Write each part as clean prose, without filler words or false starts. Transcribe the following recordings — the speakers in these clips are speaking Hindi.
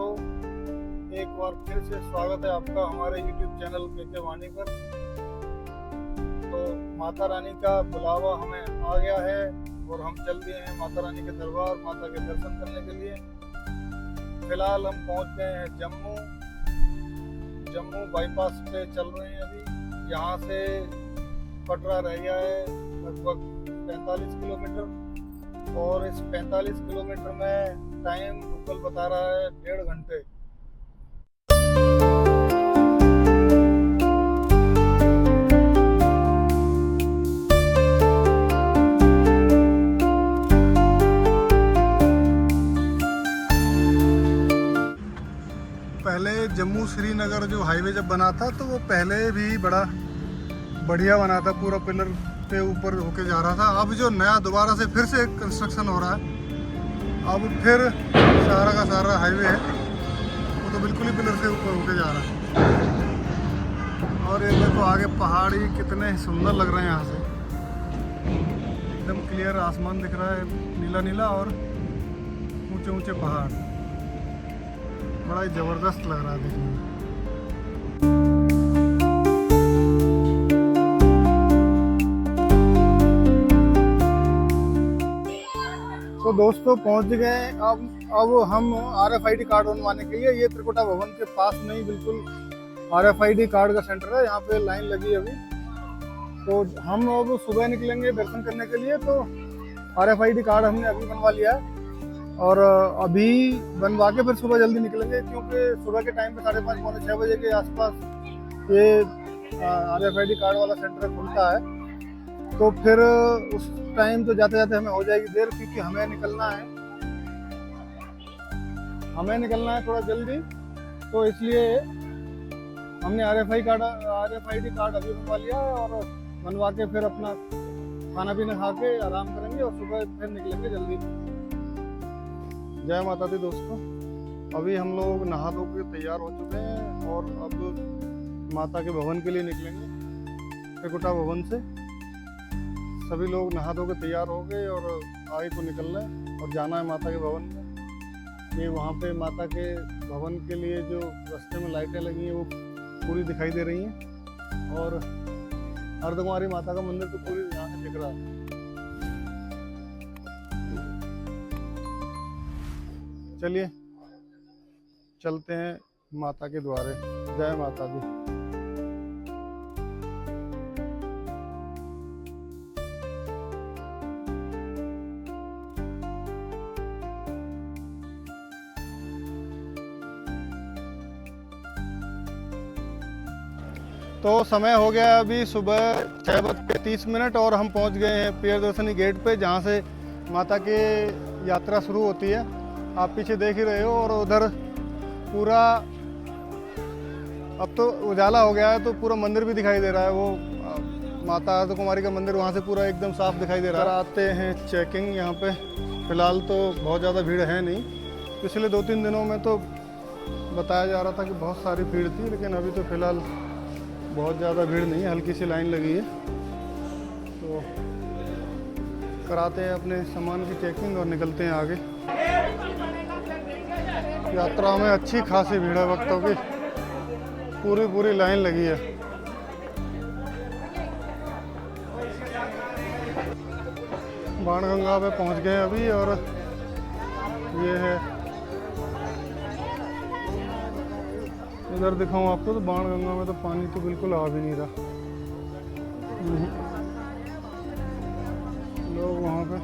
दोस्तों, एक बार फिर से स्वागत है आपका हमारे YouTube चैनल के वाणी पर। तो माता रानी का बुलावा हमें आ गया है और हम चल दिए हैं माता रानी के दरबार, माता के दर्शन करने के लिए। फिलहाल हम पहुंच गए हैं जम्मू बाईपास पे चल रहे हैं अभी। यहाँ से पटरा रह गया है लगभग 45 किलोमीटर और इस 45 किलोमीटर में टाइम गूगल बता रहा है 1.5 घंटे। पहले जम्मू श्रीनगर जो हाईवे जब बना था तो वो पहले भी बड़ा बढ़िया बना था, पूरा पिलर पे ऊपर होके जा रहा था। अब जो नया दोबारा से फिर से कंस्ट्रक्शन हो रहा है, अब फिर सारा का सारा हाईवे है वो तो बिल्कुल ही पिलर से ऊपर होके जा रहा है। और ये देखो आगे पहाड़ी कितने सुंदर लग रहे हैं। यहाँ से एकदम क्लियर आसमान दिख रहा है, नीला नीला, और ऊंचे ऊंचे पहाड़, बड़ा ही ज़बरदस्त लग रहा है देखने में। तो दोस्तों पहुंच गए। अब हम RFID कार्ड बनवाने के लिए, ये त्रिकुटा भवन के पास में ही बिल्कुल RFID कार्ड का सेंटर है। यहाँ पे लाइन लगी है अभी। तो हम अब सुबह निकलेंगे दर्शन करने के लिए। तो RFID कार्ड हमने अभी बनवा लिया है और अभी बनवा के फिर सुबह जल्दी निकलेंगे, क्योंकि सुबह के टाइम पे 5:30 पौने 6 बजे के आसपास ये RFID कार्ड वाला सेंटर खुलता है। तो फिर उस टाइम तो जाते जाते हमें हो जाएगी देर, क्योंकि हमें निकलना है थोड़ा जल्दी। तो इसलिए हमने RFID कार्ड अभी बनवा लिया है और बनवा के फिर अपना खाना पीना खा के आराम करेंगे और सुबह फिर निकलेंगे जल्दी। जय माता दी दोस्तों। अभी हम लोग नहा धो के तैयार हो चुके हैं और अब माता के भवन के लिए निकलेंगे। त्रिकुटा भवन से सभी लोग नहा धो के तैयार हो गए और आगे को निकल रहे हैं और जाना है माता के भवन में। ये वहाँ पे माता के भवन के लिए जो रास्ते में लाइटें लगी हैं वो पूरी दिखाई दे रही हैं और अर्धकुमारी माता का मंदिर तो पूरी यहाँ से दिख रहा है। चलिए चलते हैं माता के द्वारे। जय माता दी। तो समय हो गया अभी सुबह 6:30 और हम पहुंच गए हैं प्रियदर्शनी गेट पे, जहां से माता की यात्रा शुरू होती है। आप पीछे देख ही रहे हो और उधर पूरा अब तो उजाला हो गया है तो पूरा मंदिर भी दिखाई दे रहा है। वो माता अर्धकुमारी का मंदिर वहां से पूरा एकदम साफ दिखाई दे रहा है। आते हैं चेकिंग यहाँ पे। फिलहाल तो बहुत ज़्यादा भीड़ है नहीं। पिछले 2-3 दिनों में तो बताया जा रहा था कि बहुत सारी भीड़ थी, लेकिन अभी तो फिलहाल बहुत ज़्यादा भीड़ नहीं है, हल्की सी लाइन लगी है। तो कराते हैं अपने सामान की चेकिंग और निकलते हैं आगे। यात्रा में अच्छी खासी भीड़ है, वक्तों की पूरी लाइन लगी है। बाणगंगा पे पहुंच गए अभी और ये है, इधर दिखाऊं आपको तो बाणगंगा में तो पानी तो बिल्कुल आ भी नहीं रहा। लोग वहाँ पे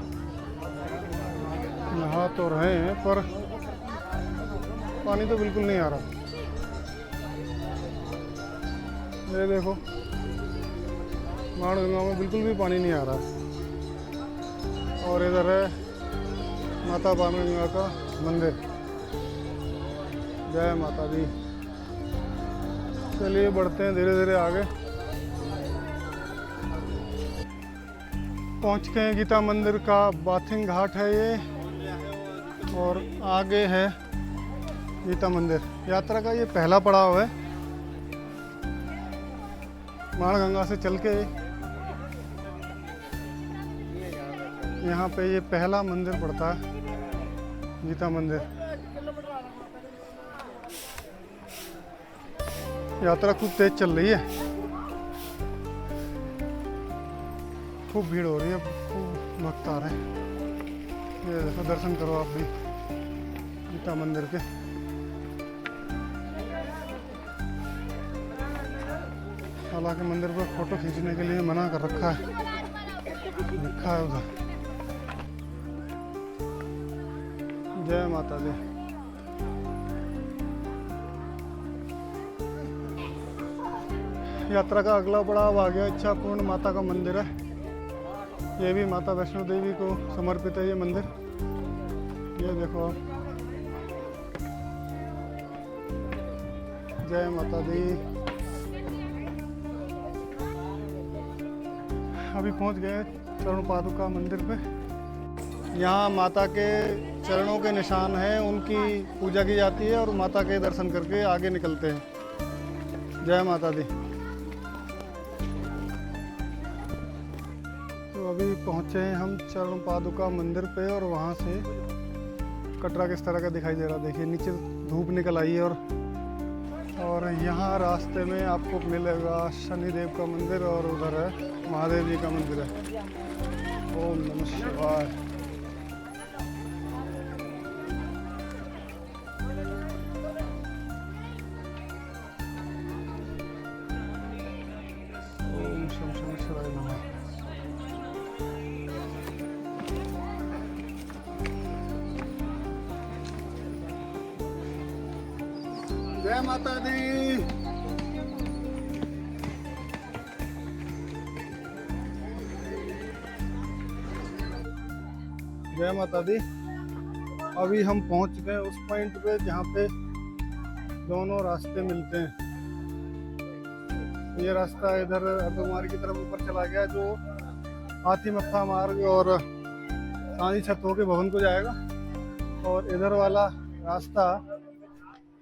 नहा तो रहे हैं पर पानी तो बिल्कुल नहीं आ रहा। ये देखो बाणगंगा में बिल्कुल भी पानी नहीं आ रहा। और इधर है माता बाणगंगा का मंदिर। जय माता दी। चलिए बढ़ते हैं धीरे धीरे आगे। पहुंच गए गीता मंदिर का बाथिंग घाट है ये, और आगे है गीता मंदिर। यात्रा का ये पहला पड़ाव है। बाणगंगा से चल के यहाँ पे ये पहला मंदिर पड़ता है, गीता मंदिर। यात्रा खूब तेज चल रही है, खूब भीड़ हो रही है, खूब भक्त आ रहे हैं। ये देखो, दर्शन करो आप भी गीता मंदिर के। हालांकि मंदिर पर फोटो खींचने के लिए मना कर रखा है, लिखा है उधर। जय माता दी। यात्रा का अगला पड़ाव आ गया इच्छापूर्ण माता का मंदिर है। ये भी माता वैष्णो देवी को समर्पित है ये मंदिर। ये देखो आप, जय माता दी। अभी पहुंच गए चरण पादुका मंदिर पे। यहाँ माता के चरणों के निशान हैं, उनकी पूजा की जाती है और माता के दर्शन करके आगे निकलते हैं। जय माता दी। तो अभी पहुँचे हैं हम चरण पादुका मंदिर पे और वहाँ से कटरा किस तरह का दिखाई दे रहा है। देखिए नीचे धूप निकल आई है और यहाँ रास्ते में आपको मिलेगा शनिदेव का मंदिर और उधर है महादेव जी का मंदिर है। ओम नमः शिवाय। ओम शम शम शिवाय नमः। जय माता दी। जय माता दी। अभी हम पहुंच गए उस पॉइंट पे जहाँ पे दोनों रास्ते मिलते हैं। ये रास्ता इधर अर्धकुमारी की तरफ ऊपर चला गया जो हाथी मत्था मार्ग और सांझी छत होके भवन को जाएगा, और इधर वाला रास्ता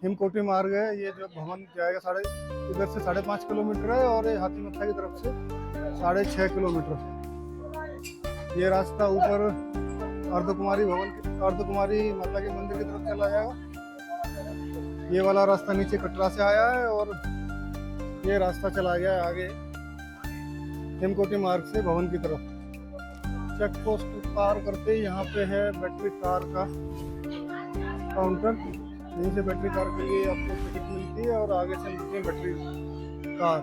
हिमकोटी मार्ग है। ये जो भवन जाएगा इधर से 5.5 किलोमीटर है और ये हाथी मत्था की तरफ से 6.5 किलोमीटर। ये रास्ता ऊपर अर्धकुमारी माता के मंदिर की तरफ चला जाएगा। ये वाला रास्ता नीचे कटरा से आया है और ये रास्ता चला गया है आगे हिमकोटी मार्ग से भवन की तरफ। चेक पोस्ट पार करते ही यहाँ पे है बैटरी कार का काउंटर। यहीं से बैटरी कार के लिए आपको टिकट मिलती है और आगे से मिलती है बैटरी कार।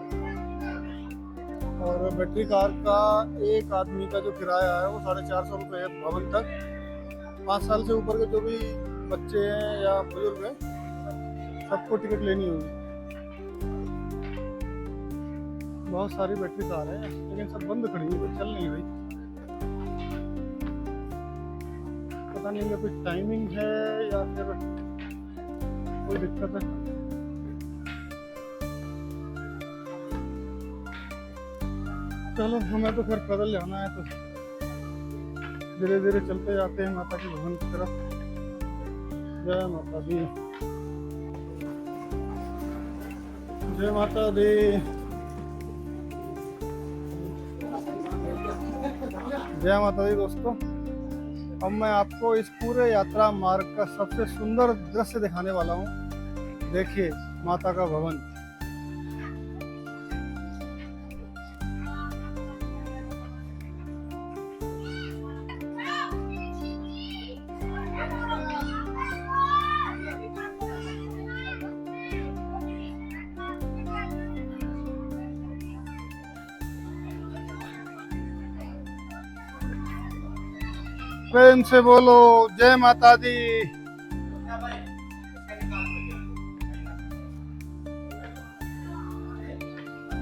और बैटरी कार का एक आदमी का जो किराया है वो 450 रुपये है भवन तक। 5 साल से ऊपर के जो भी बच्चे हैं या बुजुर्ग हैं सबको टिकट लेनी होगी। बहुत सारी बैटरी कार है लेकिन सब बंद खड़ी है, कोई चल नहीं रही। पता नहीं है कुछ टाइमिंग है या फिर कोई दिक्कत है। चलो हमें तो फिर पैदल जाना है, तो धीरे धीरे चलते जाते हैं माता के भवन की तरफ। जय माता दी। जय माता दी। जय माता दी दोस्तों। अब मैं आपको इस पूरे यात्रा मार्ग का सबसे सुंदर दृश्य दिखाने वाला हूँ। देखिए माता का भवन। प्रेम से बोलो जय माता दी।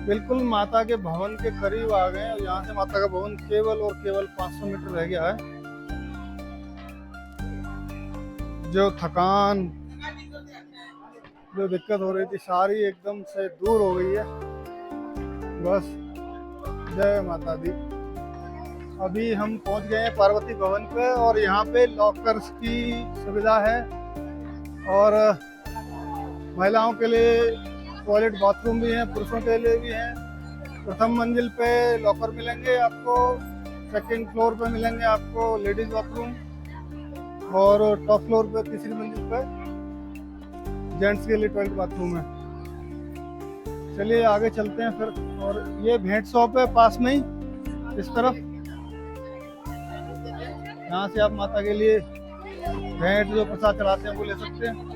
बिल्कुल माता के भवन के करीब आ गए और यहाँ से माता का भवन केवल और केवल 500 मीटर रह गया है। जो थकान, जो दिक्कत हो रही थी सारी एकदम से दूर हो गई है। बस जय माता दी। अभी हम पहुंच गए हैं पार्वती भवन पे और यहाँ पे लॉकर्स की सुविधा है और महिलाओं के लिए टॉयलेट बाथरूम भी हैं, पुरुषों के लिए भी हैं। प्रथम मंजिल पे लॉकर मिलेंगे आपको, सेकंड फ्लोर पे मिलेंगे आपको लेडीज बाथरूम और टॉप फ्लोर पे तीसरी मंजिल पे जेंट्स के लिए टॉयलेट बाथरूम है। चलिए आगे चलते हैं फिर। और ये भेंट शॉप है पास में ही इस तरफ। यहाँ से आप माता के लिए भेंट जो प्रसाद चढ़ाते हैं वो ले सकते हैं।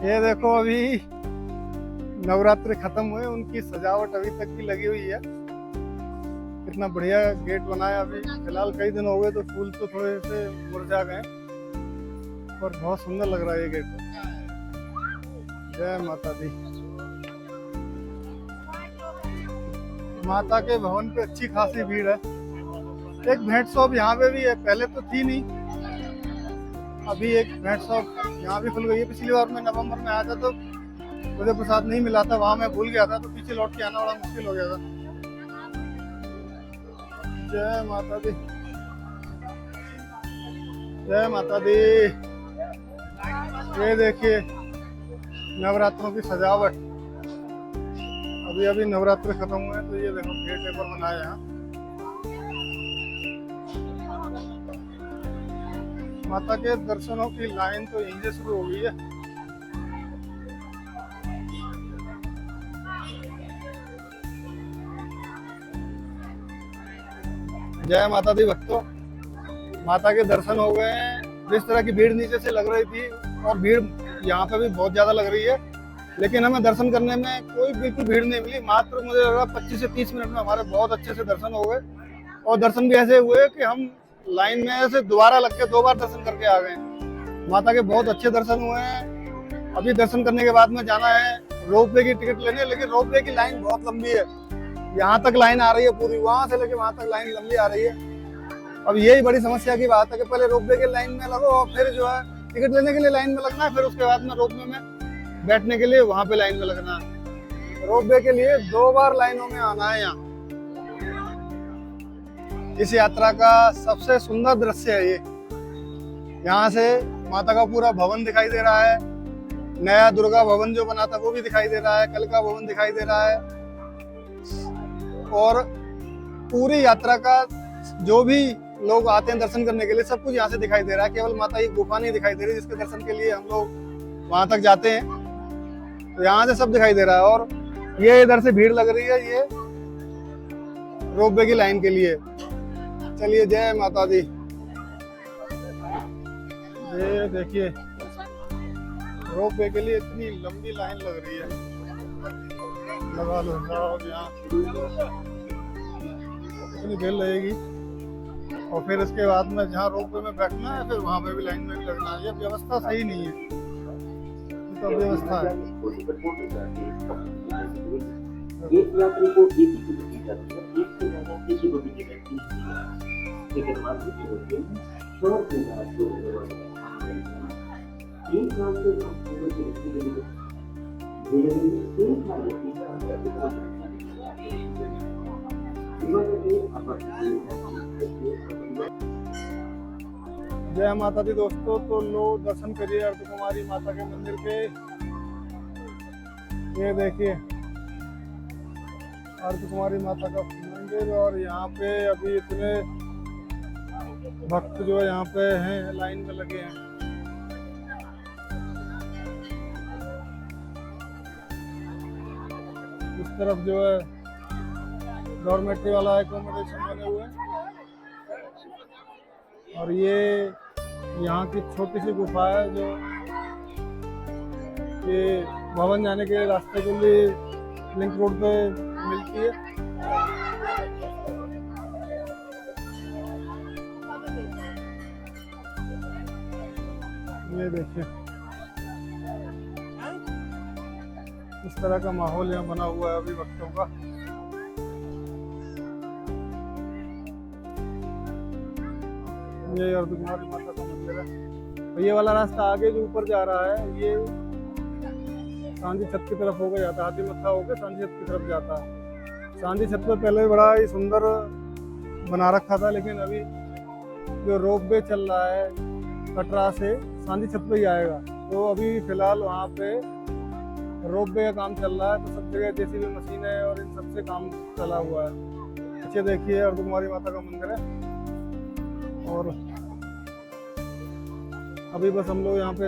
ये देखो अभी नवरात्रि खत्म हुए, उनकी सजावट अभी तक भी लगी हुई है। कितना बढ़िया गेट बनाया। अभी फिलहाल कई दिन हो गए तो फूल तो थोड़े से मुरझा गए, पर बहुत सुंदर लग रहा है ये गेट। जय माता दी। माता के भवन पे अच्छी खासी भीड़ है। एक भेंट शॉप यहाँ पे भी है, पहले तो थी नहीं, अभी एक भेंट शॉप यहाँ भी खुल गई है। पिछली बार मैं नवंबर में आया था तो मुझे प्रसाद नहीं मिला था, वहां मैं भूल गया था, तो पीछे लौट के आना बड़ा मुश्किल हो गया था। जय माता दी, जय माता दी। ये देखिए नवरात्रों की सजावट। अभी अभी नवरात्र खत्म हुए हैं तो ये देखो गेट एक और बनाया यहाँ। माता के दर्शनों की लाइन तो यहीं से शुरू हो गई है। जय माता दी भक्तों, माता के दर्शन हो गए हैं। जिस तरह की भीड़ नीचे से लग रही थी, और भीड़ यहाँ पे भी बहुत ज्यादा लग रही है, लेकिन हमें दर्शन करने में कोई बिल्कुल भीड़ नहीं मिली। मात्र मुझे लगा 25 से 30 मिनट में हमारे बहुत अच्छे से दर्शन हो गए। और दर्शन भी ऐसे हुए कि हम लाइन में से दोबारा लग के 2 बार दर्शन करके आ गए। माता के बहुत अच्छे दर्शन हुए हैं। अभी दर्शन करने के बाद में जाना है रोपवे की टिकट लेने, लेकिन रोपवे की लाइन बहुत लंबी है। यहाँ तक लाइन आ रही है पूरी, वहां से लेके वहां तक लाइन लंबी आ रही है। अब यही बड़ी समस्या की बात है कि पहले रोपवे की लाइन में लगो और फिर जो है टिकट लेने के लिए लाइन में लगना है, फिर उसके बाद में रोपवे में बैठने के लिए वहां पे लाइन में लगना है। रोपवे के लिए 2 बार लाइनों में आना है। यहाँ इस यात्रा का सबसे सुंदर दृश्य है ये। यहाँ से माता का पूरा भवन दिखाई दे रहा है। नया दुर्गा भवन जो बना था वो भी दिखाई दे रहा है, कल का भवन दिखाई दे रहा है, और पूरी यात्रा का जो भी लोग आते हैं दर्शन करने के लिए सब कुछ यहाँ से दिखाई दे रहा है। केवल माता की गुफा नहीं दिखाई दे रही जिसके दर्शन के लिए हम लोग वहां तक जाते हैं, तो यहाँ से सब दिखाई दे रहा है। और ये इधर से भीड़ लग रही है ये रोपवे की लाइन के लिए। चलिए जय माता दी। ये देखिए रोपवे के लिए इतनी लंबी लाइन लग रही है। लगा लो साहब, यहाँ इतनी भीड़ लगेगी। और फिर इसके बाद में जहाँ रोपवे में बैठना है फिर वहाँ पे भी लाइन में भी लगना है। ये व्यवस्था सही नहीं है, तो व्यवस्था है। एक यात्री को एक ही टिकट दी जाती है, एक से ज्यादा किसी को भी टिकट नहीं दी जाती। टिकट मात्र होते हैं 100 से ज्यादा एक साल से कम उम्र के व्यक्ति के लिए जय माता दी दोस्तों। तो लो दर्शन करिए अर्ध कुमारी माता के मंदिर के। ये देखिए अर्ध कुमारी माता का मंदिर, और यहाँ पे अभी इतने भक्त जो है यहाँ पे हैं, लाइन में लगे हैं। इस तरफ जो है डॉर्मेट्री वाला एकोमोडेशन बने हुए हैं, और ये यहाँ की छोटी सी गुफा है जो ये भवन जाने के रास्ते के लिए लिंक रोड पे मिलती है। ये देखिए इस तरह का माहौल यहाँ बना हुआ है अभी भक्तों का। ये अर्ध कुमारी माता का मंदिर है। ये वाला रास्ता आगे जो ऊपर जा रहा है ये सांझी छत की तरफ होकर जाता है, हाथी मत्था होकर सांझी छत की तरफ जाता है। सांझी छत पर पहले बड़ा ही सुंदर बना रखा था, लेकिन अभी जो रोपवे चल रहा है कटरा से सांझी छत पे ही आएगा, तो अभी फिलहाल वहाँ पे रोपवे का काम चल रहा है। तो सब जगह जेसीबी मशीन है और इन सबसे काम चला हुआ है। पीछे देखिए अर्ध कुमारी माता का मंदिर है, और अभी बस हम लोग यहाँ पे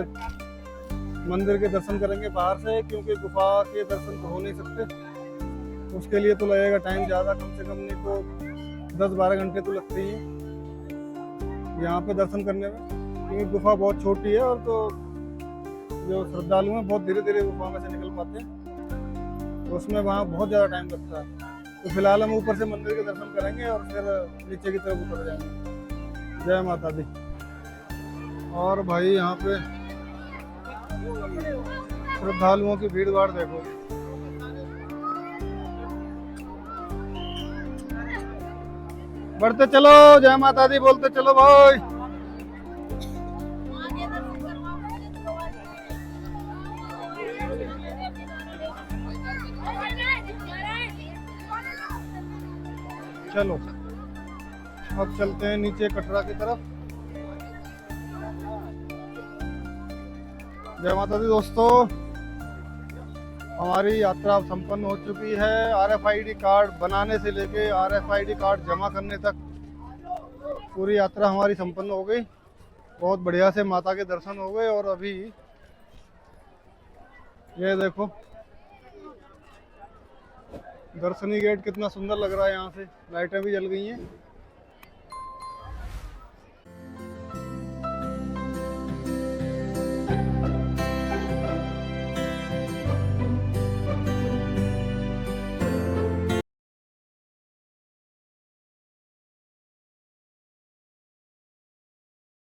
मंदिर के दर्शन करेंगे बाहर से, क्योंकि गुफा के दर्शन तो हो नहीं सकते। उसके लिए तो लगेगा टाइम ज़्यादा, कम से कम नहीं तो 10-12 घंटे तो लगते ही हैं यहाँ पे दर्शन करने में, क्योंकि गुफा बहुत छोटी है और तो जो श्रद्धालु हैं बहुत धीरे धीरे गुफा में से निकल पाते हैं, तो उसमें वहाँ बहुत ज़्यादा टाइम लगता है। तो फिलहाल हम ऊपर से मंदिर के दर्शन करेंगे और फिर नीचे की तरफ उतर जाएंगे। जय माता दी। और भाई यहाँ पे श्रद्धालुओं की भीड़ भाड़ देखो। बढ़ते चलो, जय माता दी बोलते चलो भाई। चलो अब चलते हैं नीचे कटरा की तरफ। जय माता दी दोस्तों, हमारी यात्रा संपन्न हो चुकी है। RFID कार्ड बनाने से लेके RFID कार्ड जमा करने तक पूरी यात्रा हमारी संपन्न हो गई। बहुत बढ़िया से माता के दर्शन हो गए। और अभी ये देखो दर्शनी गेट कितना सुंदर लग रहा है, यहाँ से लाइटें भी जल गई हैं।